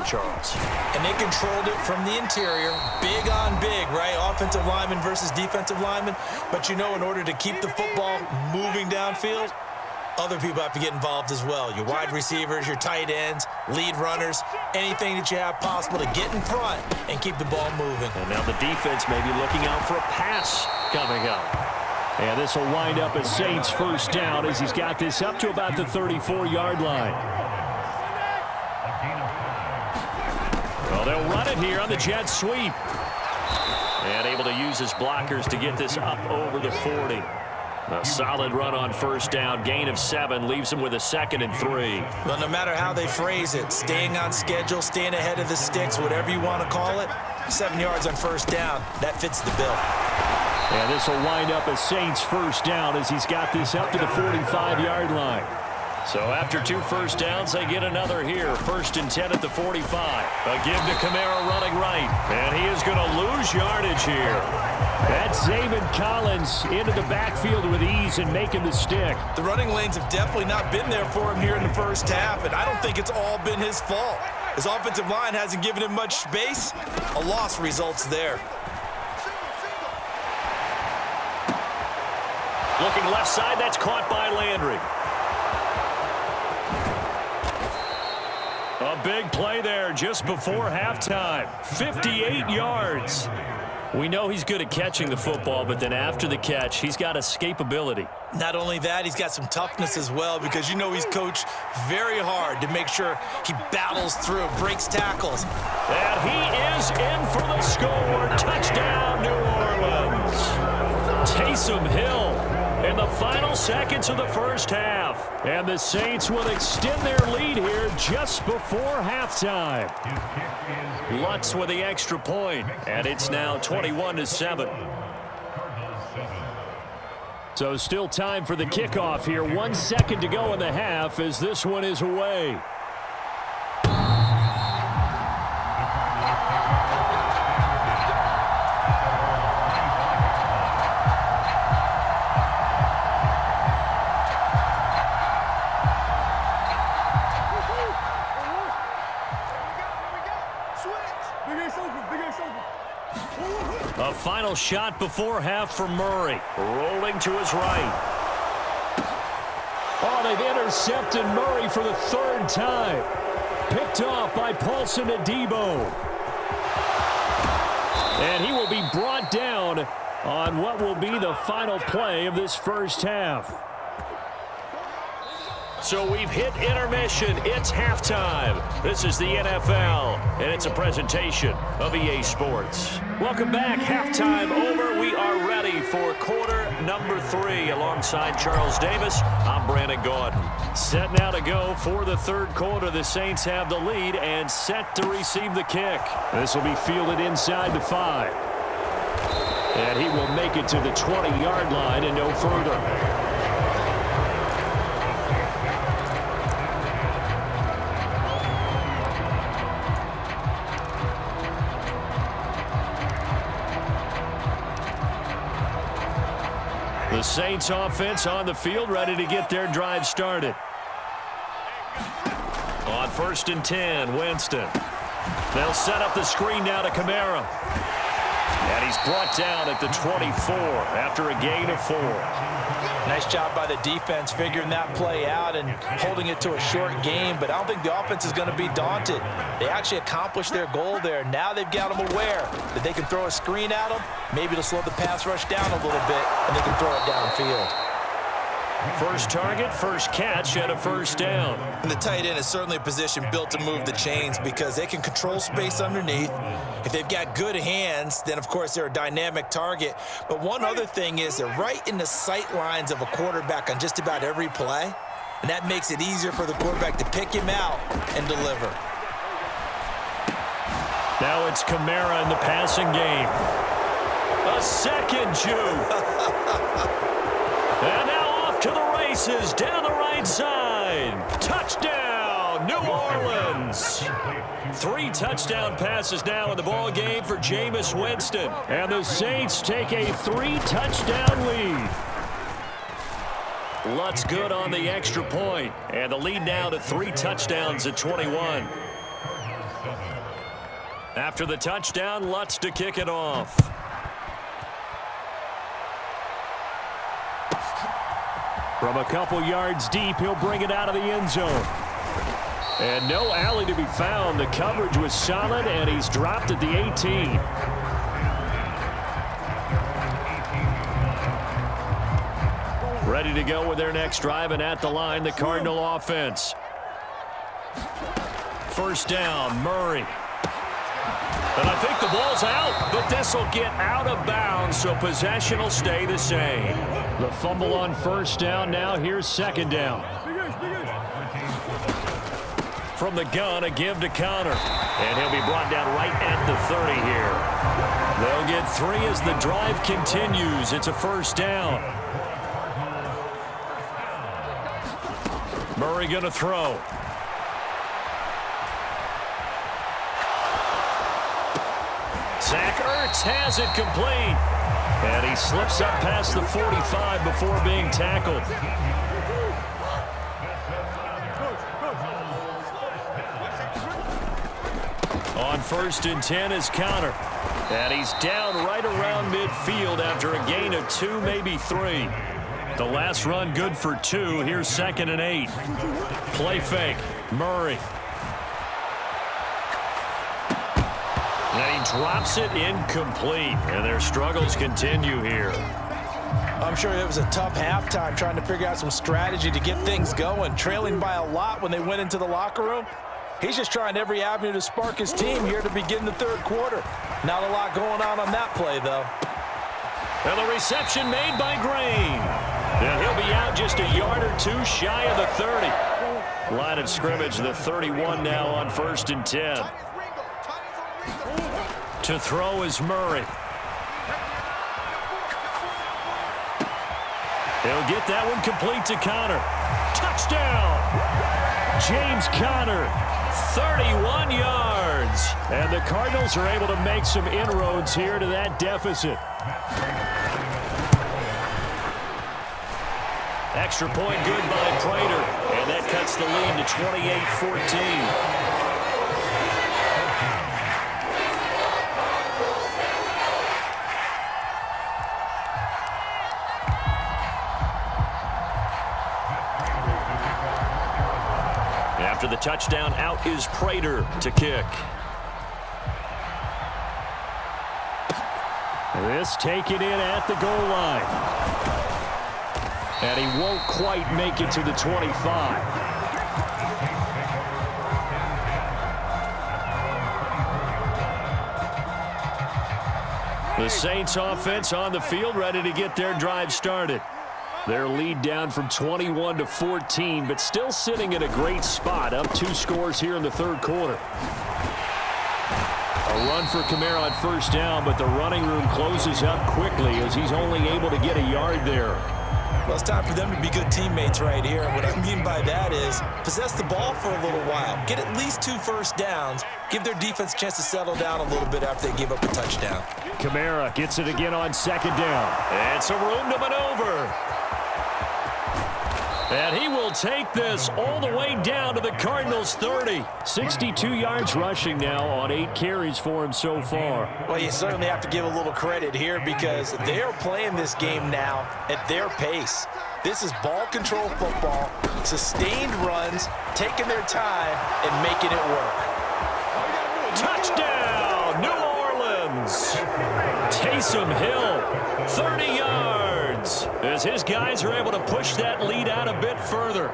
Charles. And they controlled it from the interior, big on big, right? Offensive lineman versus defensive lineman. But you know, in order to keep the football moving downfield, other people have to get involved as well. Your wide receivers, your tight ends, lead runners, anything that you have possible to get in front and keep the ball moving. And now the defense may be looking out for a pass coming up. And this will wind up as Saints first down as he's got this up to about the 34-yard line. Well, they'll run it here on the jet sweep. And able to use his blockers to get this up over the 40. A solid run on first down, gain of 7, leaves him with a 2nd and 3. Well, no matter how they phrase it, staying on schedule, staying ahead of the sticks, whatever you want to call it, 7 yards on first down, that fits the bill. And this will wind up as Saints first down as he's got this up to the 45-yard line. So after 2 first downs, they get another here. 1st and 10 at the 45. A give to Kamara running right. And he is going to lose yardage here. That's Zaven Collins into the backfield with ease and making the stick. The running lanes have definitely not been there for him here in the first half, and I don't think it's all been his fault. His offensive line hasn't given him much space. A loss results there. Looking left side, that's caught by Landry. A big play there just before halftime. 58 yards. We know he's good at catching the football, but then after the catch, he's got escapability. Not only that, he's got some toughness as well, because you know he's coached very hard to make sure he battles through, breaks tackles. And he is in for the score. Touchdown, New Orleans. Taysom Hill in the final seconds of the first half. And the Saints will extend their lead here just before halftime. Lutz with the extra point, and it's now 21-7. So still time for the kickoff here. 1 second to go in the half as this one is away. A final shot before half for Murray. Rolling to his right. Oh, they've intercepted Murray for the 3rd time. Picked off by Paulson Adebo. And he will be brought down on what will be the final play of this first half. So we've hit intermission. It's halftime. This is the NFL, and it's a presentation of EA Sports. Welcome back. Halftime over. We are ready for quarter number 3. Alongside Charles Davis, I'm Brandon Gordon. Set now to go for the 3rd quarter. The Saints have the lead and set to receive the kick. This will be fielded inside the 5. And he will make it to the 20-yard line and no further. The Saints offense on the field, ready to get their drive started. On 1st and 10, Winston. They'll set up the screen now to Kamara. And he's brought down at the 24 after a gain of 4. Nice job by the defense figuring that play out and holding it to a short game, but I don't think the offense is going to be daunted. They actually accomplished their goal there. Now they've got them aware that they can throw a screen at them, maybe to slow the pass rush down a little bit, and they can throw it downfield. First target, first catch, and a first down. And the tight end is certainly a position built to move the chains because they can control space underneath. If they've got good hands, then, of course, they're a dynamic target. But one other thing is they're right in the sight lines of a quarterback on just about every play, and that makes it easier for the quarterback to pick him out and deliver. Now it's Kamara in the passing game. A second juke. And now to the races down the right side. Touchdown, New Orleans. 3 touchdown passes now in the ball game for Jameis Winston. And the Saints take a 3-touchdown lead. Lutz good on the extra point. And the lead now to 3 touchdowns at 21. After the touchdown, Lutz to kick it off. From a couple yards deep, he'll bring it out of the end zone. And no alley to be found. The coverage was solid, and he's dropped at the 18. Ready to go with their next drive, and at the line, the Cardinal offense. First down, Murray. And I think the ball's out, but this will get out of bounds, so possession will stay the same. The fumble on first down. Now here's second down. From the gun, a give to Connor. And he'll be brought down right at the 30 here. They'll get 3 as the drive continues. It's a first down. Murray going to throw. Zach Ertz has it complete. And he slips up past the 45 before being tackled. On first and 10 is Connor. And he's down right around midfield after a gain of 2, maybe 3. The last run good for 2. Here's second and 8. Play fake. Murray. And he drops it incomplete. And their struggles continue here. I'm sure it was a tough halftime trying to figure out some strategy to get things going. Trailing by a lot when they went into the locker room. He's just trying every avenue to spark his team here to begin the third quarter. Not a lot going on that play, though. And the reception made by Green. And he'll be out just a yard or 2 shy of the 30. Line of scrimmage, the 31 now on first and 10. To throw is Murray. He'll get that one complete to Connor. Touchdown! James Conner, 31 yards. And the Cardinals are able to make some inroads here to that deficit. Extra point good by Prater. And that cuts the lead to 28-14. After the touchdown, out is Prater to kick. This taken in at the goal line. And he won't quite make it to the 25. The Saints offense on the field, ready to get their drive started. Their lead down from 21 to 14, but still sitting in a great spot, up 2 scores here in the third quarter. A run for Kamara on first down, but the running room closes up quickly as he's only able to get a yard there. Well, it's time for them to be good teammates right here. And what I mean by that is possess the ball for a little while. Get at least 2 first downs. Give their defense a chance to settle down a little bit after they give up a touchdown. Kamara gets it again on second down. And some room to maneuver. And he will take this all the way down to the Cardinals' 30. 62 yards rushing now on 8 carries for him so far. Well, you certainly have to give a little credit here because they're playing this game now at their pace. This is ball control football, sustained runs, taking their time and making it work. Touchdown, New Orleans. Taysom Hill, 30 yards. As his guys are able to push that lead out a bit further.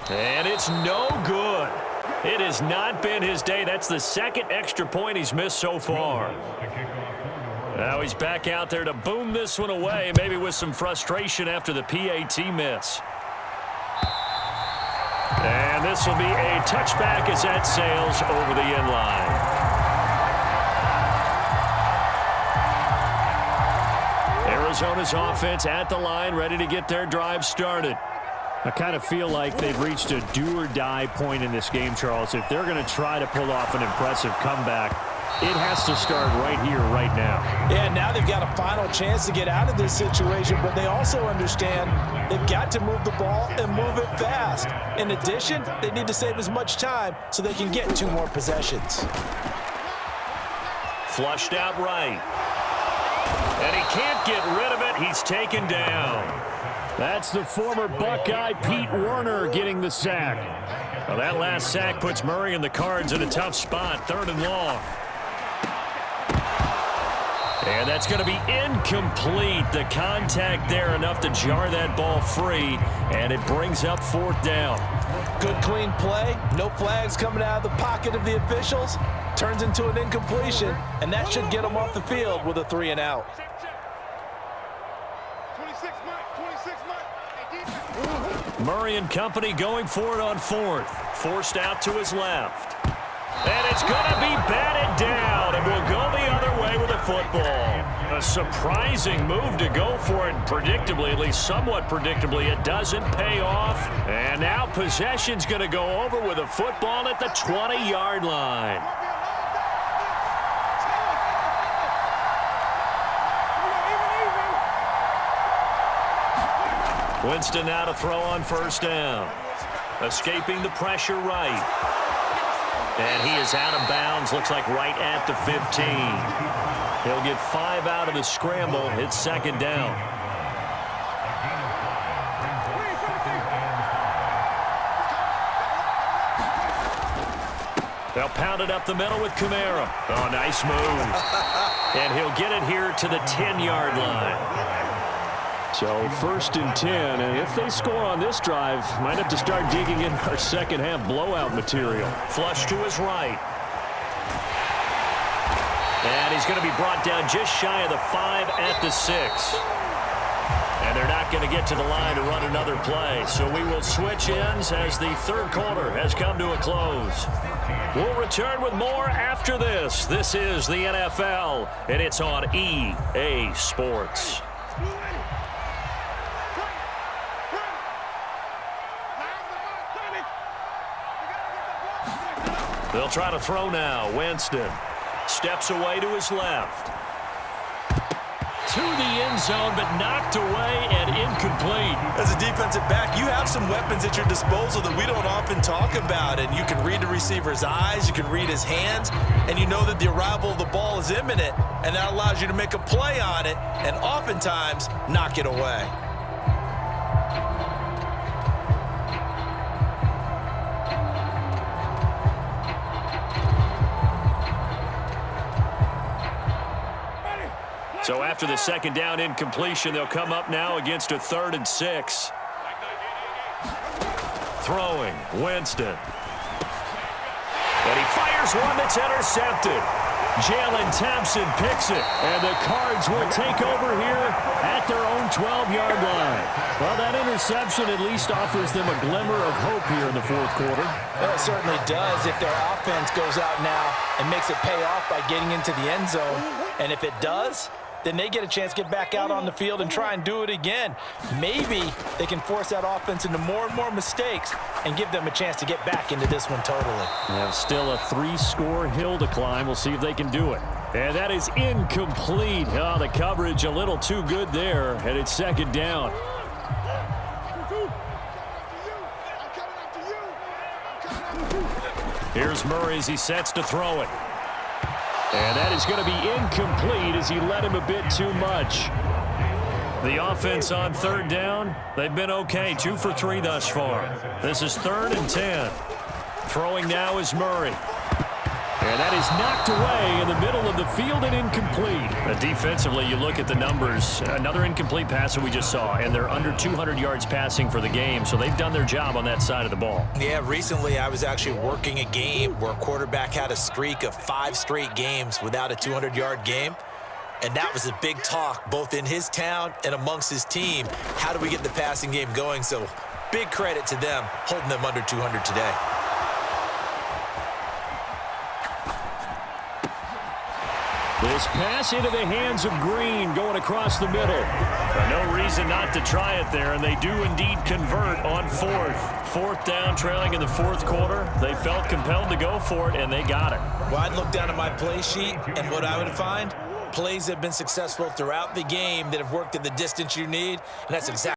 And it's no good. It has not been his day. That's the second extra point he's missed so far. Now he's back out there to boom this one away, maybe with some frustration after the PAT miss. And this will be a touchback as that sails over the end line. Arizona's offense at the line, ready to get their drive started. I kind of feel like they've reached a do-or-die point in this game, Charles. If they're going to try to pull off an impressive comeback, It has to start right here, right now. Yeah, now they've got a final chance to get out of this situation, but they also understand they've got to move the ball and move it fast. In addition, they need to save as much time so they can get 2 more possessions. Flushed out right. And he can't get rid of it. He's taken down. That's the former Buckeye Pete Werner getting the sack. Well, that last sack puts Murray and the Cards in a tough spot, 3rd and long. And that's going to be incomplete. The contact there enough to jar that ball free, and it brings up 4th down. Good clean play. No flags coming out of the pocket of the officials. Turns into an incompletion, and that should get them off the field with a 3 and out. Murray and company going for it on 4th. Forced out to his left. And it's going to be batted down, and will go the other way with the football. A surprising move to go for it, predictably, at least somewhat predictably. It doesn't pay off. And now possession's going to go over with a football at the 20-yard line. Winston now to throw on 1st down. Escaping the pressure right. And he is out of bounds, looks like right at the 15. He'll get 5 out of the scramble. It's 2nd down. They'll pound it up the middle with Kamara. Oh, nice move. And he'll get it here to the 10-yard line. So 1st and 10, and if they score on this drive, might have to start digging in our second-half blowout material. Flush to his right. And he's going to be brought down just shy of the 5 at the 6. And they're not going to get to the line to run another play. So we will switch ends as the 3rd quarter has come to a close. We'll return with more after this. This is the NFL, and it's on EA Sports. They'll try to throw now. Winston steps away to his left. To the end zone, but knocked away and incomplete. As a defensive back, you have some weapons at your disposal that we don't often talk about. And you can read the receiver's eyes, you can read his hands, and you know that the arrival of the ball is imminent. And that allows you to make a play on it and oftentimes knock it away. So after the 2nd down incompletion, they'll come up now against a 3rd and 6. Throwing, Winston. And he fires one that's intercepted. Jalen Thompson picks it, and the Cards will take over here at their own 12-yard line. Well, that interception at least offers them a glimmer of hope here in the 4th quarter. Well, it certainly does if their offense goes out now and makes it pay off by getting into the end zone. And if it does, then they get a chance to get back out on the field and try and do it again. Maybe they can force that offense into more and more mistakes and give them a chance to get back into this one totally. They have still a 3-score hill to climb. We'll see if they can do it. And that is incomplete. Oh, the coverage a little too good there, and it's 2nd down. Here's Murray as he sets to throw it. And that is going to be incomplete as he led him a bit too much. The offense on 3rd down, they've been okay. 2 for 3 thus far. This is 3rd and 10. Throwing now is Murray. And that is knocked away in the middle of the field and incomplete. Defensively, you look at the numbers. Another incomplete pass that we just saw, and they're under 200 yards passing for the game, so they've done their job on that side of the ball. Yeah, recently I was actually working a game where a quarterback had a streak of 5 straight games without a 200-yard game. And that was a big talk, both in his town and amongst his team. How do we get the passing game going? So big credit to them holding them under 200 today. This pass into the hands of Green going across the middle. No reason not to try it there, and they do indeed convert on fourth. Fourth down, trailing in the fourth quarter. They felt compelled to go for it, and they got it. Well, I'd look down at my play sheet, and what I would find, plays have been successful throughout the game that have worked at the distance you need, and that's exactly